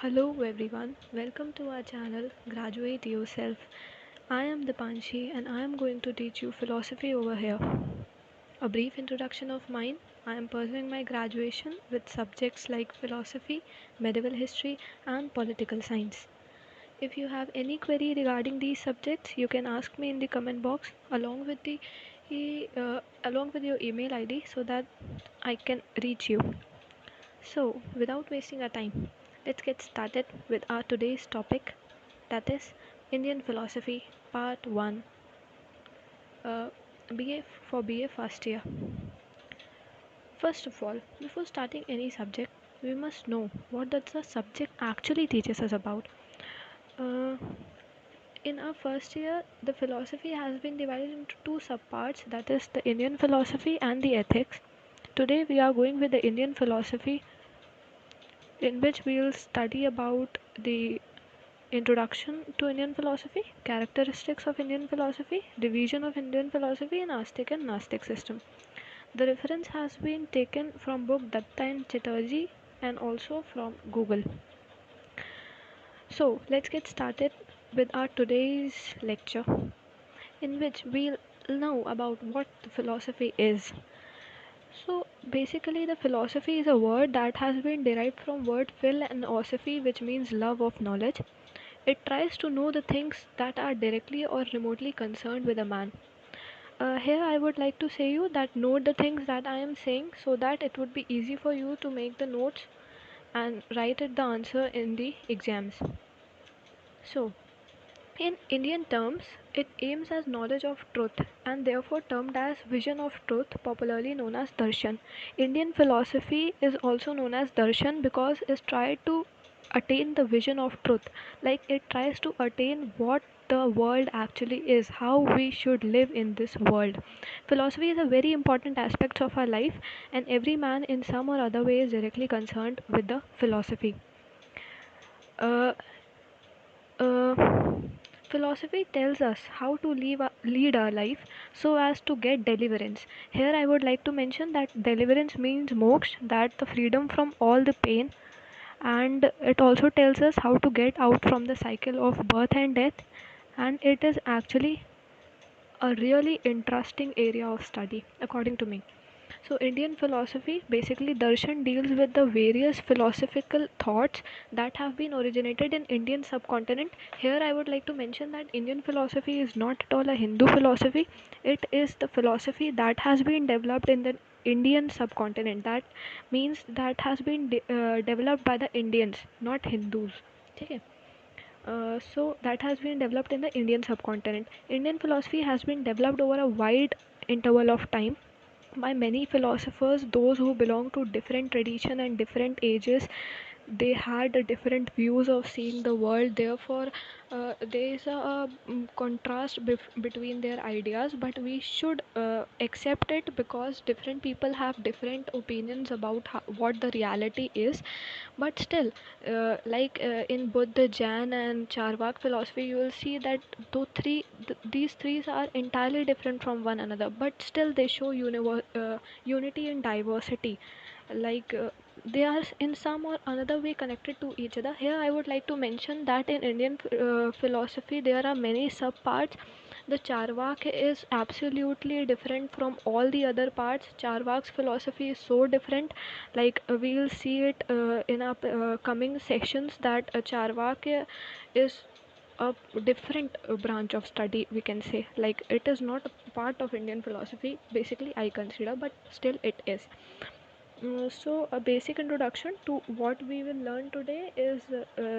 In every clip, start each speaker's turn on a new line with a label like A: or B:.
A: Hello everyone, welcome to our channel Graduate Yourself. I am Dipanshi and I am going to teach you philosophy over here. A brief introduction of mine. I am pursuing my graduation with subjects like philosophy, medieval history and political science. If you have any query regarding these subjects, you can ask me in the comment box along with your email ID so that I can reach you. So, without wasting our time, let's get started with our today's topic, that is Indian philosophy part 1, uh, BA first year. First of all, before starting any subject, we must know what does the subject actually teaches us about. Uh, in our first year, the philosophy has been divided into two subparts, that is the Indian philosophy and the ethics. Today we are going with the Indian philosophy, in which we will study about the introduction to Indian philosophy, characteristics of Indian philosophy, division of Indian philosophy in Astika and Nastik system. The reference has been taken from book Datta and Chatterjee and also from Google. So let's get started with our today's lecture, in which we'll know about what the philosophy is. So basically the philosophy is a word that has been derived from word phil and osophy, which means love of knowledge. It tries to know the things that are directly or remotely concerned with a man. Here I would like to say you that note the things that I am saying so that it would be easy for you to make the notes and write it the answer in the exams. So, in Indian terms, it aims as knowledge of truth and therefore termed as vision of truth, popularly known as darshan. Indian philosophy is also known as darshan because it tries to attain the vision of truth. Like it tries to attain what the world actually is, how we should live in this world. Philosophy is a very important aspect of our life, and every man in some or other way is directly concerned with the philosophy. Uh, uh, Philosophy tells us how to lead our life so as to get deliverance. Here, I would like to mention that deliverance means moksha, that the freedom from all the pain, and it also tells us how to get out from the cycle of birth and death. And it is actually a really interesting area of study, according to me. So, Indian philosophy, basically, darshan deals with the various philosophical thoughts that have been originated in Indian subcontinent. Here, I would like to mention that Indian philosophy is not at all a Hindu philosophy. It is the philosophy that has been developed in the Indian subcontinent. That means that has been developed by the Indians, not Hindus. Okay. So that has been developed in the Indian subcontinent. Indian philosophy has been developed over a wide interval of time by many philosophers, those who belong to different tradition and different ages. They had a different views of seeing the world. Therefore, there is a contrast between their ideas, but we should accept it because different people have different opinions about what the reality is. But still, in Buddha, Jain and Charvak philosophy, you will see that these three are entirely different from one another, but still they show unity and diversity. Like they are in some or another way connected to each other. Here, I would like to mention that in Indian philosophy, there are many subparts. The Charvak is absolutely different from all the other parts. Charvak's philosophy is so different. Like we will see it in our coming sections that Charvak is a different branch of study, we can say. Like it is not a part of Indian philosophy, basically, I consider, but still it is. So, a basic introduction to what we will learn today is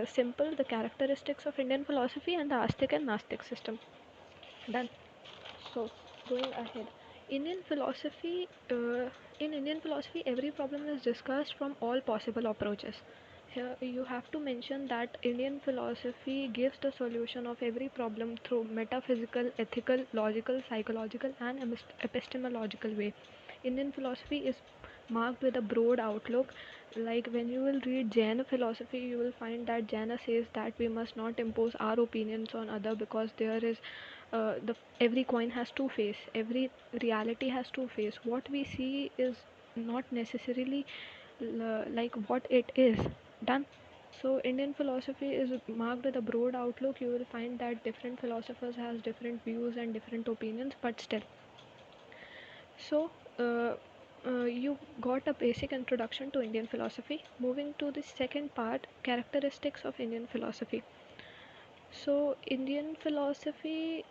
A: simple, the characteristics of Indian philosophy and the Astic and Nastic system. Done. So, going ahead. Indian philosophy, in Indian philosophy, every problem is discussed from all possible approaches. Here, you have to mention that Indian philosophy gives the solution of every problem through metaphysical, ethical, logical, psychological, and epistemological way. Indian philosophy is marked with a broad outlook. Like when you will read Jain philosophy, you will find that Jaina says that we must not impose our opinions on other because there is the every coin has two face, every reality has two face. What we see is not necessarily like what it is. Done. So Indian philosophy is marked with a broad outlook. You will find that different philosophers has different views and different opinions, but still. So you got a basic introduction to Indian philosophy. Moving to the second part, characteristics of Indian philosophy. So Indian philosophy,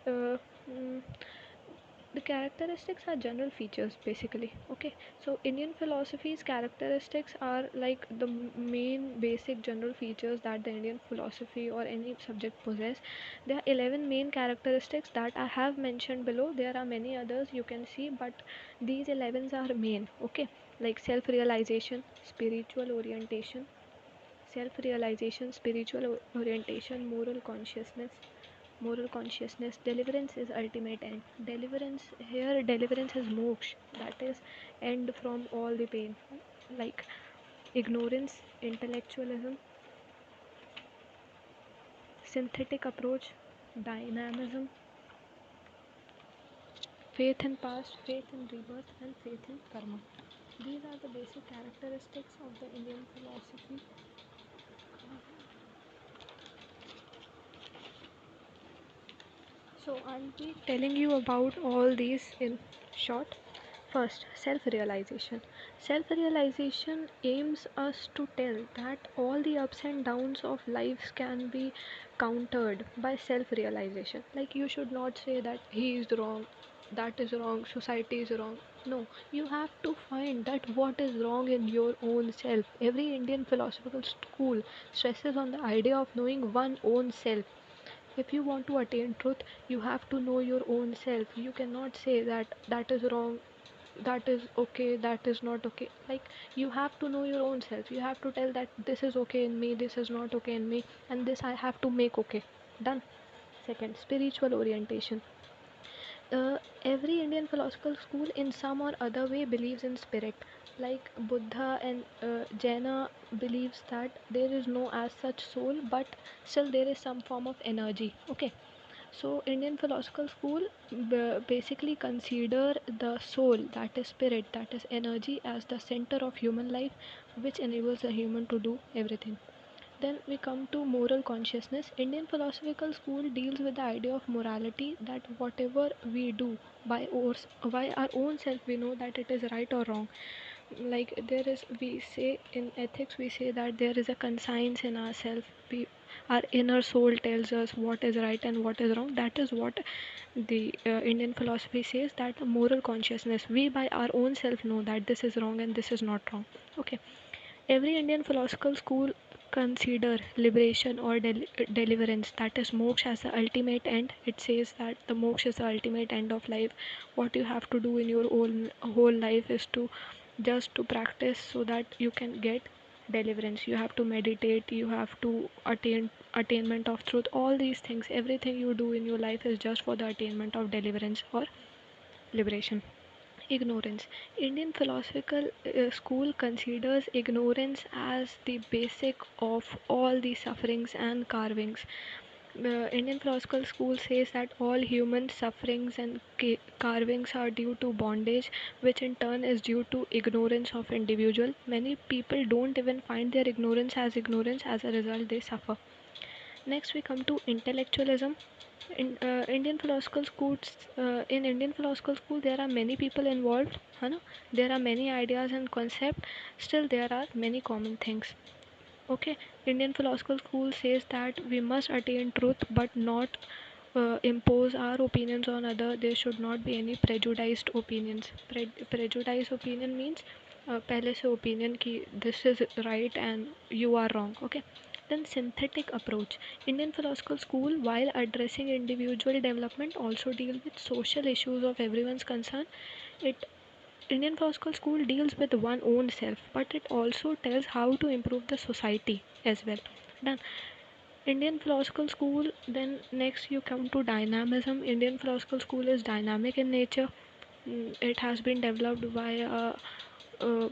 A: the characteristics are general features basically. Okay, so Indian philosophy's characteristics are like the main basic general features that the Indian philosophy or any subject possess. There are 11 main characteristics that I have mentioned below. There are many others you can see, but these 11 are main. Okay, like self realization, spiritual orientation, spiritual orientation, moral consciousness, deliverance is ultimate end. Deliverance is moksha, that is end from all the pain. Like ignorance, intellectualism, synthetic approach, dynamism, faith in past, faith in rebirth, and faith in karma. These are the basic characteristics of the Indian philosophy. So I'll be telling you about all these in short. First, self realization. Self realization aims us to tell that all the ups and downs of life can be countered by self realization. Like, you should not say that he is wrong, that is wrong, society is wrong. No, you have to find that what is wrong in your own self. Every Indian philosophical school stresses on the idea of knowing one own self. If you want to attain truth, you have to know your own self. You cannot say that that is wrong, that is okay, that is not okay. Like, you have to know your own self. You have to tell that this is okay in me, this is not okay in me, and this I have to make okay. Done. Second, spiritual orientation. Every Indian philosophical school in some or other way believes in spirit. Like Buddha and Jaina believes that there is no as such soul, but still there is some form of energy. Okay, so Indian philosophical school basically consider the soul, that is spirit, that is energy, as the center of human life, which enables a human to do everything. Then we come to moral consciousness. Indian philosophical school deals with the idea of morality, that whatever we do by our own self, we know that it is right or wrong. Like, there is, we say in ethics, we say that there is a conscience in ourself. Our inner soul tells us what is right and what is wrong. That is what the Indian philosophy says, that moral consciousness. We by our own self know that this is wrong and this is not wrong. Okay. Every Indian philosophical school consider liberation or deliverance, that is moksha, as the ultimate end. It says that the moksha is the ultimate end of life. What you have to do in your whole life is to just to practice so that you can get deliverance. You have to meditate, you have to attain attainment of truth. All these things, everything you do in your life is just for the attainment of deliverance or liberation. Ignorance. Indian philosophical school considers ignorance as the basic of all the sufferings and carvings. Indian philosophical school says that all human sufferings and carvings are due to bondage, which in turn is due to ignorance of individual. Many people don't even find their ignorance. As a result, they suffer. Next, we come to intellectualism. In Indian philosophical school, there are many people involved. है ना? There are many ideas and concepts. Still, there are many common things. Okay, Indian philosophical school says that we must attain truth, but not impose our opinions on other. There should not be any prejudiced opinions. Prejudiced opinion means पहले से opinion कि this is right and you are wrong. Okay. Then synthetic approach. Indian philosophical school, while addressing individual development, also deal with social issues of everyone's concern. It Indian philosophical school deals with one own self, but it also tells how to improve the society as well. Done. Indian philosophical school. Then next you come to dynamism. Indian philosophical school is dynamic in nature. It has been developed by a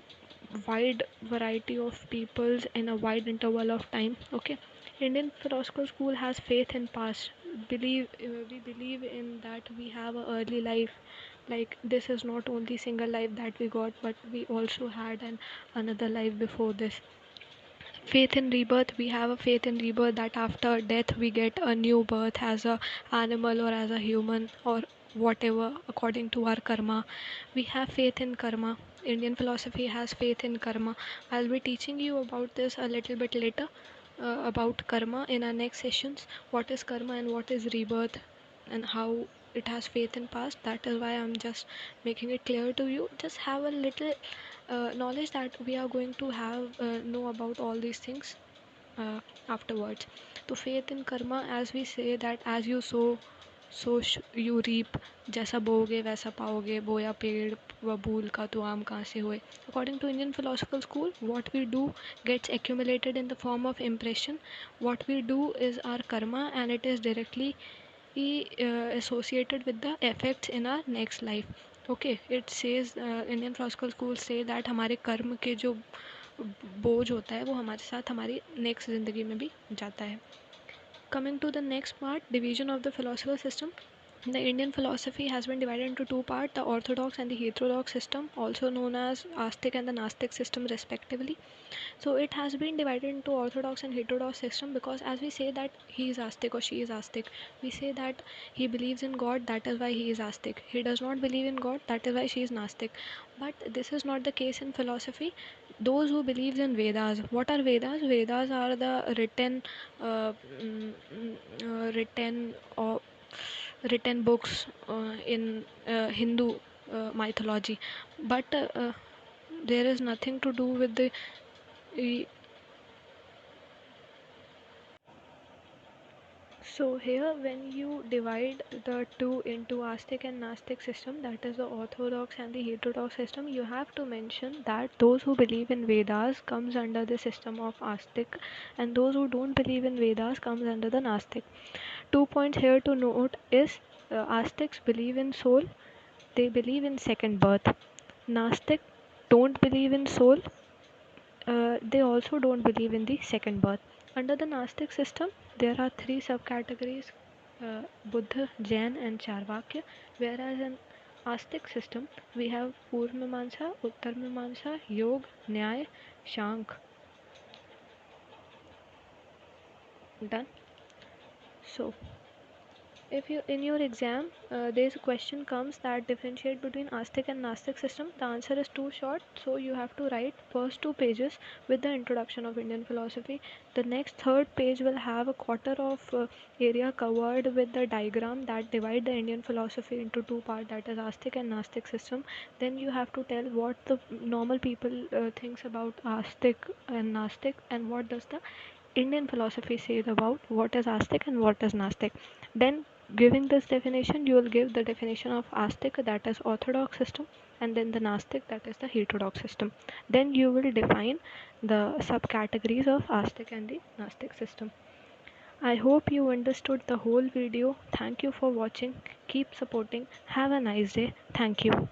A: wide variety of peoples in a wide interval of time. Okay, Indian philosophical school has faith in past. We believe in that we have a early life. Like, this is not only single life that we got, but we also had another life before this. Faith in rebirth, we have a faith in rebirth that after death we get a new birth as a animal or as a human or whatever according to our karma. We have faith in karma. Indian philosophy has faith in karma. I'll be teaching you about this a little bit later, about karma in our next sessions. What is karma and what is rebirth and how it has faith in past. That is why I'm just making it clear to you. Just have a little knowledge that we are going to have know about all these things uh, afterwards. तो faith in karma, as we say that as you sow you reap. जैसा बोओगे वैसा पाओगे, बोया पेड़ व बूल का तो आम कहाँ से हुए. According to Indian philosophical school, what we do gets accumulated in the form of impression. What we do is our karma, and it is directly associated with the effects in our next life. Okay, it says Indian philosophical school say that हमारे कर्म के जो बोझ होता है वो हमारे साथ हमारी नेक्स्ट ज़िंदगी में भी जाता है. Coming to the next part, division of the philosophical system. The Indian philosophy has been divided into two parts, the orthodox and the heterodox system, also known as Astic and the Nastic system respectively. So it has been divided into orthodox and heterodox system because as we say that he is Astic or she is Astic, we say that he believes in God, that is why he is Astic. He does not believe in God, that is why she is Nastic. But this is not the case in philosophy. Those who believes in Vedas, what are Vedas? Vedas are the written or written books in Hindu mythology, but there is nothing to do with the e- so here when you divide the two into Astic and Nastic system, that is the orthodox and the heterodox system, you have to mention that those who believe in Vedas comes under the system of Astic, and those who don't believe in Vedas comes under the Nastic. 2 points here to note is Astics believe in soul, they believe in second birth. Nastic don't believe in soul, they also don't believe in the second birth. Under the Nastic system, there are three subcategories, Buddha, Jain, and Charvakya, whereas in Astic system, we have Purvamamsa, Uttarmamsa, Yog, Nyay, Shank. Done. So, if you in your exam there's a question comes that differentiate between Astic and Nastic system, the answer is too short, so you have to write first 2 pages with the introduction of Indian philosophy. The next third page will have a quarter of area covered with the diagram that divide the Indian philosophy into two parts, that is Astic and Nastic system. Then you have to tell what the normal people thinks about Astic and Nastic, and what does the Indian philosophy says about what is Astic and what is Nastic. Then, giving this definition, you will give the definition of Astic, that is orthodox system, and then the Nastic, that is the heterodox system. Then you will define the subcategories of Astic and the Nastic system. I hope you understood the whole video. Thank you for watching. Keep supporting. Have a nice day. Thank you.